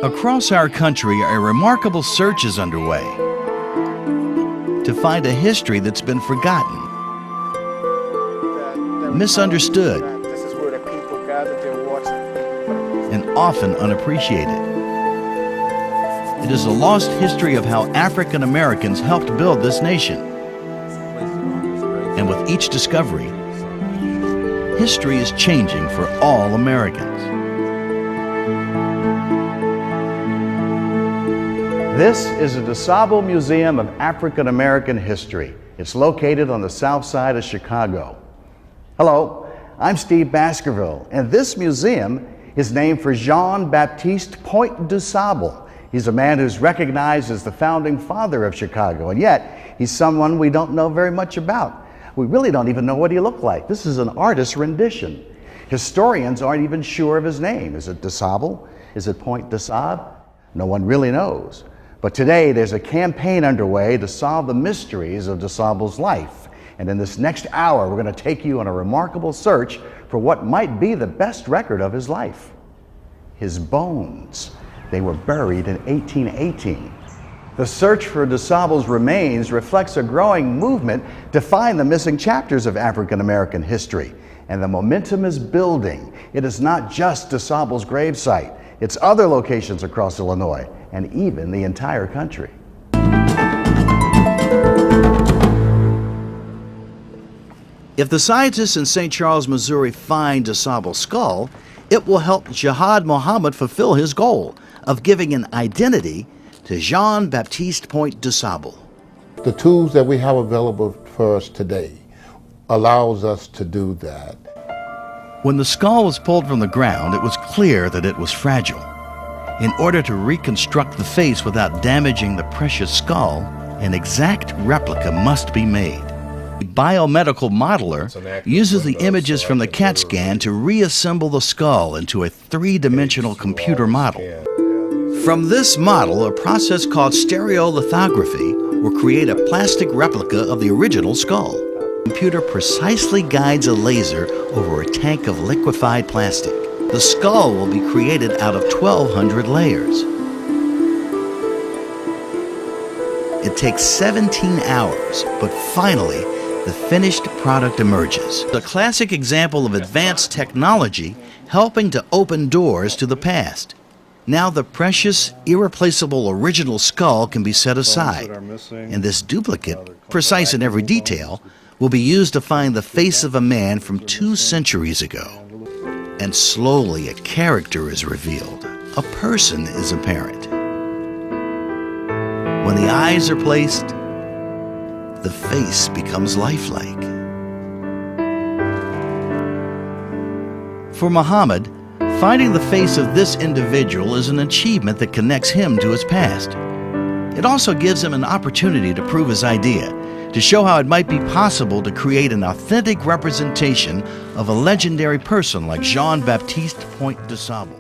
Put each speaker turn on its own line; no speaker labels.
Across our country, a remarkable search is underway to find a history that's been forgotten, misunderstood, and often unappreciated. It is a lost history of how African Americans helped build this nation. And with each discovery, history is changing for all Americans.
This is the Dusable Museum of African American History. It's located on the south side of Chicago. Hello, I'm Steve Baskerville, and this museum is named for Jean-Baptiste Point Dusable. He's a man who's recognized as the founding father of Chicago, and yet he's someone we don't know very much about. We really don't even know what he looked like. This is an artist's rendition. Historians aren't even sure of his name. Is it Dusable? Is it Point Dusable? No one really knows. But today there's a campaign underway to solve the mysteries of Dusable's life. And in this next hour, we're going to take you on a remarkable search for what might be the best record of his life. His bones. They were buried in 1818. The search for Dusable's remains reflects a growing movement to find the missing chapters of African American history. And the momentum is building. It is not just Dusable's gravesite. It's other locations across Illinois and even the entire country.
If the scientists in St. Charles, Missouri find Dusable's skull, it will help Jihad Muhammad fulfill his goal of giving an identity to Jean-Baptiste Point Dusable.
The tools that we have available for us today allows us to do that.
When the skull was pulled from the ground, it was clear that it was fragile. In order to reconstruct the face without damaging the precious skull, an exact replica must be made. The biomedical modeler uses the images from the CAT scan to reassemble the skull into a three-dimensional computer model. From this model, a process called stereolithography will create a plastic replica of the original skull. The computer precisely guides a laser over a tank of liquefied plastic. The skull will be created out of 1,200 layers. It takes 17 hours, but finally, the finished product emerges. A classic example of advanced technology helping to open doors to the past. Now the precious, irreplaceable original skull can be set aside, and this duplicate, precise in every detail, will be used to find the face of a man from 2 centuries ago. And slowly a character is revealed. A person is apparent. When the eyes are placed, the face becomes lifelike. For Muhammad, finding the face of this individual is an achievement that connects him to his past. It also gives him an opportunity to prove his idea, to show how it might be possible to create an authentic representation of a legendary person like Jean-Baptiste Point Dusable.